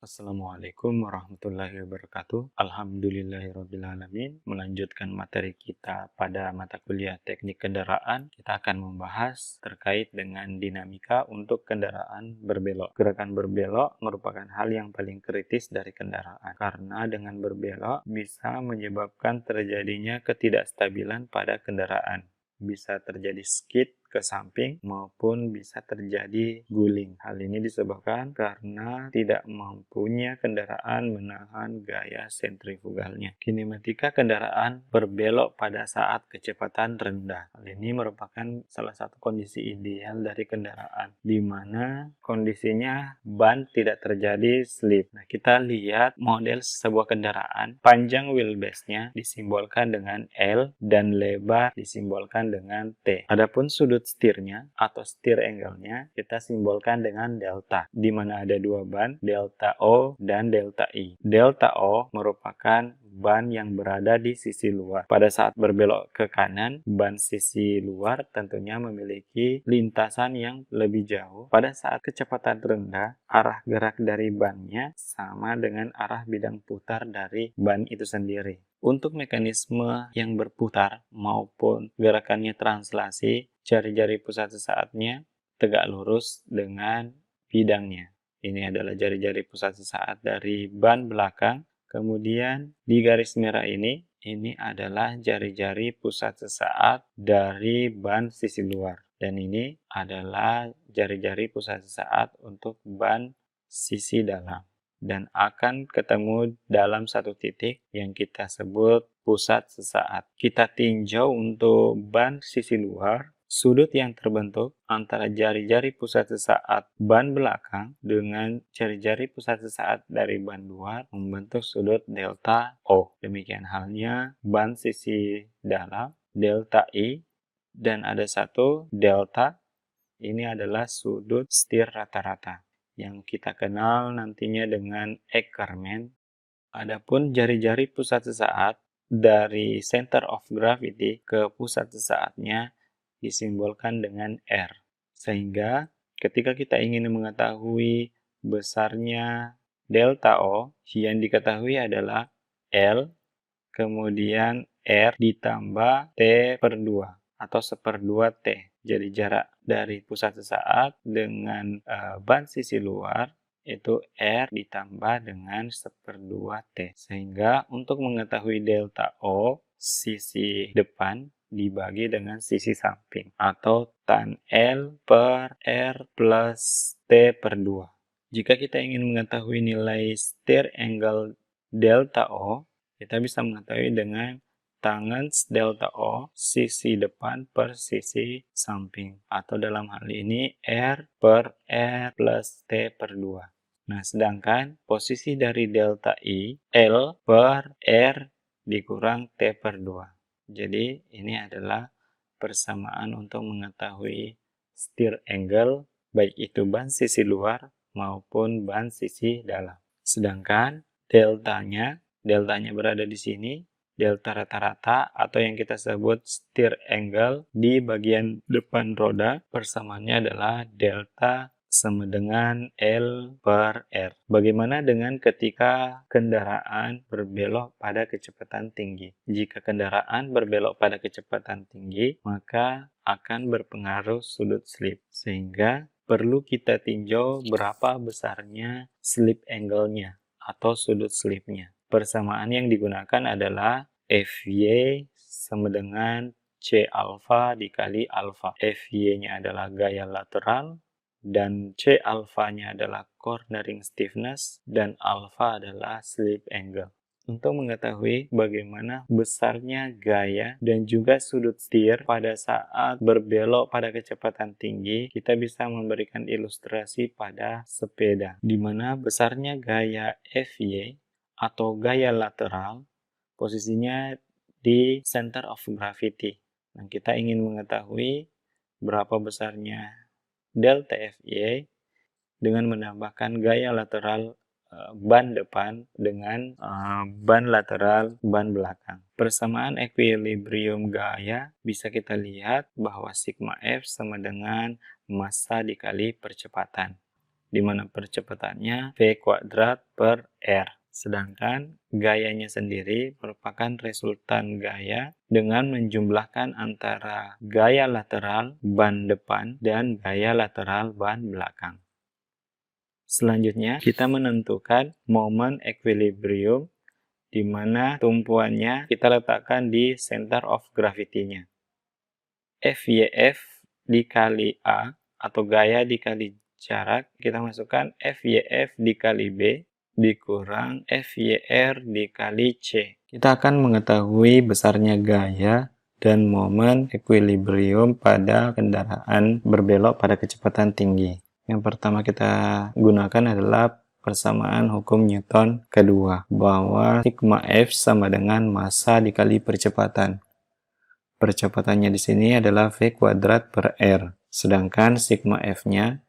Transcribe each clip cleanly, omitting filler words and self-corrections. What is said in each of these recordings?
Assalamualaikum warahmatullahi wabarakatuh. Alhamdulillahirrabbilalamin. Melanjutkan materi kita pada mata kuliah teknik kendaraan, kita akan membahas terkait dengan dinamika untuk kendaraan berbelok. Gerakan berbelok merupakan hal yang paling kritis dari kendaraan, karena dengan berbelok bisa menyebabkan terjadinya ketidakstabilan pada kendaraan. Bisa terjadi skid ke samping maupun bisa terjadi guling. Hal ini disebabkan karena tidak mampunya kendaraan menahan gaya sentrifugalnya. Kinematika kendaraan berbelok pada saat kecepatan rendah. Hal ini merupakan salah satu kondisi ideal dari kendaraan, di mana kondisinya ban tidak terjadi slip. Nah, kita lihat model sebuah kendaraan, panjang wheelbase-nya disimbolkan dengan L dan lebar disimbolkan dengan T. Adapun sudut setirnya atau steer angle-nya kita simbolkan dengan delta, di mana ada dua ban, delta O dan delta I. Delta O merupakan ban yang berada di sisi luar. Pada saat berbelok ke kanan, ban sisi luar tentunya memiliki lintasan yang lebih jauh. Pada saat kecepatan rendah, arah gerak dari bannya sama dengan arah bidang putar dari ban itu sendiri. Untuk mekanisme yang berputar maupun gerakannya translasi, jari-jari pusat sesaatnya tegak lurus dengan bidangnya. Ini adalah jari-jari pusat sesaat dari ban belakang. Kemudian di garis merah ini adalah jari-jari pusat sesaat dari ban sisi luar. Dan ini adalah jari-jari pusat sesaat untuk ban sisi dalam. Dan akan ketemu dalam satu titik yang kita sebut pusat sesaat. Kita tinjau untuk ban sisi luar, sudut yang terbentuk antara jari-jari pusat sesaat ban belakang dengan jari-jari pusat sesaat dari ban luar membentuk sudut delta O. Demikian halnya ban sisi dalam, delta I, dan ada satu delta, ini adalah sudut setir rata-rata yang kita kenal nantinya dengan Ackermann. Adapun jari-jari pusat sesaat dari center of gravity ke pusat sesaatnya disimbolkan dengan R. Sehingga ketika kita ingin mengetahui besarnya delta O, yang diketahui adalah L, kemudian R ditambah T per 2 atau seperdua T. Jadi jarak dari pusat sesaat dengan ban sisi luar itu R ditambah dengan seperdua T. Sehingga untuk mengetahui delta O, sisi depan dibagi dengan sisi samping atau tan L per R plus T per 2. Jika kita ingin mengetahui nilai steer angle delta O, kita bisa mengetahui dengan tangen delta O sisi depan per sisi samping, atau dalam hal ini R per R plus T per 2. Nah, sedangkan posisi dari delta I, L per R dikurang T per 2. Jadi ini adalah persamaan untuk mengetahui steer angle, baik itu ban sisi luar maupun ban sisi dalam. Sedangkan deltanya berada di sini, delta rata-rata atau yang kita sebut steer angle di bagian depan roda, persamaannya adalah delta sama dengan L per R. Bagaimana dengan ketika kendaraan berbelok pada kecepatan tinggi? Jika kendaraan berbelok pada kecepatan tinggi, maka akan berpengaruh sudut slip, sehingga perlu kita tinjau berapa besarnya slip angle-nya atau sudut slipnya. Persamaan yang digunakan adalah Fy sama dengan C alfa dikali alfa. Fy-nya adalah gaya lateral, dan C alfa-nya adalah cornering stiffness, dan alfa adalah slip angle. Untuk mengetahui bagaimana besarnya gaya dan juga sudut steer pada saat berbelok pada kecepatan tinggi, kita bisa memberikan ilustrasi pada sepeda, di mana besarnya gaya Fy atau gaya lateral posisinya di center of gravity. Nah, kita ingin mengetahui berapa besarnya delta Fy dengan menambahkan gaya lateral ban depan dengan ban lateral ban belakang. Persamaan equilibrium gaya bisa kita lihat bahwa sigma F sama dengan massa dikali percepatan. di mana percepatannya v²/r. Sedangkan gayanya sendiri merupakan resultan gaya dengan menjumlahkan antara gaya lateral ban depan dan gaya lateral ban belakang. Selanjutnya, kita menentukan momen equilibrium di mana tumpuannya kita letakkan di center of gravity-nya. FYF dikali A atau gaya dikali jarak, kita masukkan FYF dikali B dikurang FYR dikali C. Kita akan mengetahui besarnya gaya dan momen equilibrium pada kendaraan berbelok pada kecepatan tinggi. Yang pertama kita gunakan adalah persamaan hukum Newton kedua, bahwa sigma F sama dengan massa dikali percepatan. Percepatannya di sini adalah v²/r, sedangkan sigma F-nya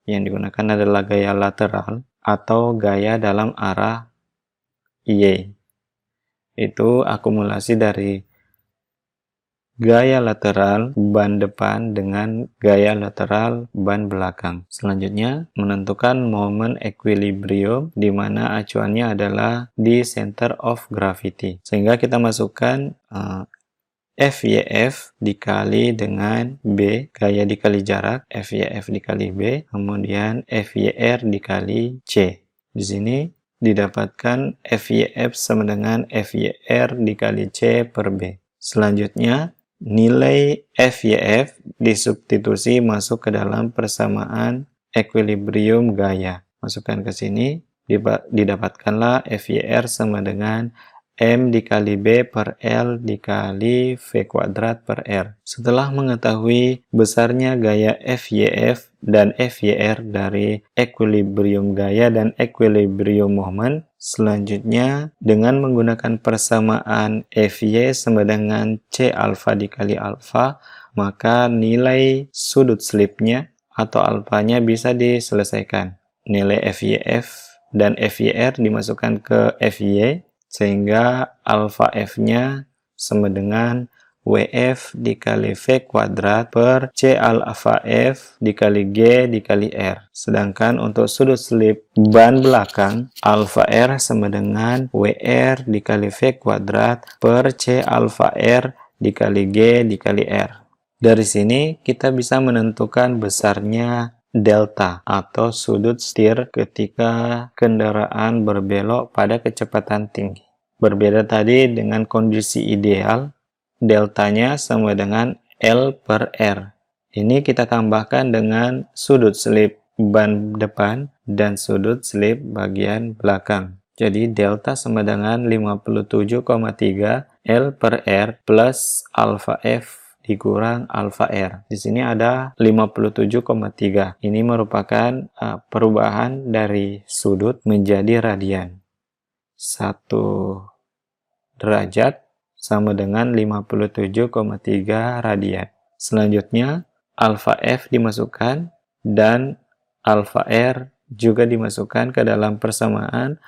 yang digunakan adalah gaya lateral atau gaya dalam arah Y. Itu akumulasi dari gaya lateral ban depan dengan gaya lateral ban belakang. Selanjutnya, menentukan momen equilibrium di mana acuannya adalah di center of gravity. Sehingga kita masukkan FYF dikali dengan B, gaya dikali jarak, FYF dikali B, kemudian FYR dikali C. Di sini didapatkan FYF sama dengan FYR dikali C per B. Selanjutnya, nilai FYF disubstitusi masuk ke dalam persamaan equilibrium gaya. Masukkan ke sini, didapatkanlah FYR sama dengan M dikali B per L dikali V²/R. Setelah mengetahui besarnya gaya FYF dan FYR dari equilibrium gaya dan equilibrium moment, selanjutnya dengan menggunakan persamaan FY sama dengan C alfa dikali alfa, maka nilai sudut slipnya atau alfanya bisa diselesaikan. Nilai FYF dan FYR dimasukkan ke FY, sehingga alfa F-nya sama dengan WF dikali V² per C alfa F dikali G dikali R. Sedangkan untuk sudut slip ban belakang, alfa R sama dengan WR dikali V² per C alfa R dikali G dikali R. Dari sini kita bisa menentukan besarnya delta atau sudut setir ketika kendaraan berbelok pada kecepatan tinggi. Berbeda tadi dengan kondisi ideal, deltanya sama dengan L per R. Ini kita tambahkan dengan sudut selip ban depan dan sudut selip bagian belakang. Jadi delta sama dengan 57,3 L per R plus alfa F dikurang alfa R. Di sini ada 57,3. Ini merupakan perubahan dari sudut menjadi radian. 1 derajat sama dengan 57,3 radian. Selanjutnya, alfa F dimasukkan dan alfa R juga dimasukkan ke dalam persamaan,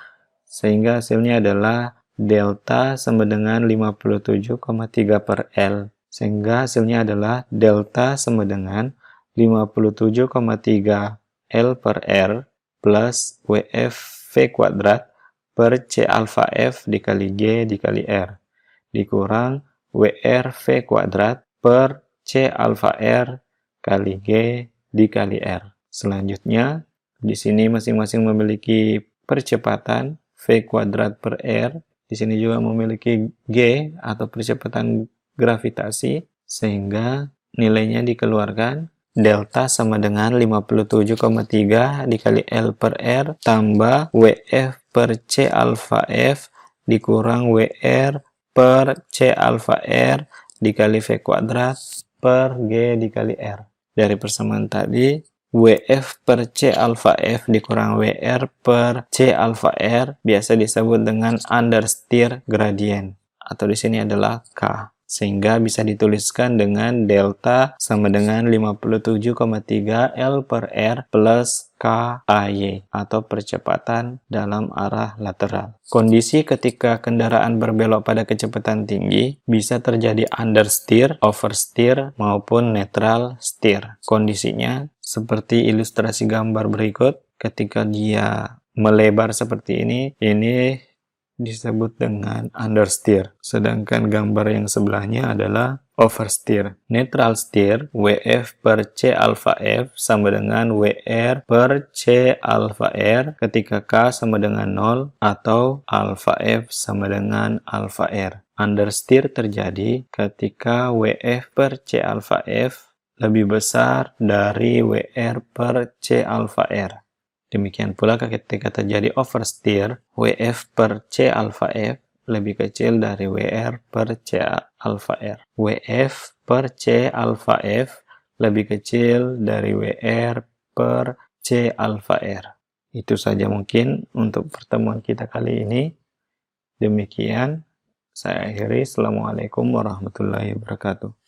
sehingga hasilnya adalah delta sama dengan 57,3 per L. Sehingga hasilnya adalah delta sama dengan 57,3 L per R plus WF V² per C alfa F dikali G dikali R dikurang WR V² per C alfa R kali G dikali R. Selanjutnya, di sini masing-masing memiliki percepatan V² per R. Di sini juga memiliki G atau percepatan gravitasi, sehingga nilainya dikeluarkan delta sama dengan 57,3 dikali L per R tambah WF per C alfa F dikurang WR per C alfa R dikali V² per G dikali R. Dari persamaan tadi, WF per C alfa F dikurang WR per C alfa R biasa disebut dengan understeer gradient, atau di sini adalah K. Sehingga bisa dituliskan dengan delta sama dengan 57,3 L per R plus KAY atau percepatan dalam arah lateral. Kondisi ketika kendaraan berbelok pada kecepatan tinggi bisa terjadi understeer, oversteer, maupun neutral steer. Kondisinya Seperti ilustrasi gambar berikut, ketika dia melebar seperti ini disebut dengan understeer. Sedangkan gambar yang sebelahnya adalah oversteer. Neutral steer, WF per C alpha F sama dengan WR per C alpha R ketika K sama dengan 0 atau alpha F sama dengan alpha R. Understeer terjadi ketika WF per C alpha F lebih besar dari WR per C alpha R. Demikian pula ketika terjadi oversteer, WF per C alpha F lebih kecil dari WR per C alpha R. WF per C alpha F lebih kecil dari WR per C alpha R. Itu saja mungkin untuk pertemuan kita kali ini. Demikian, saya akhiri. Assalamualaikum warahmatullahi wabarakatuh.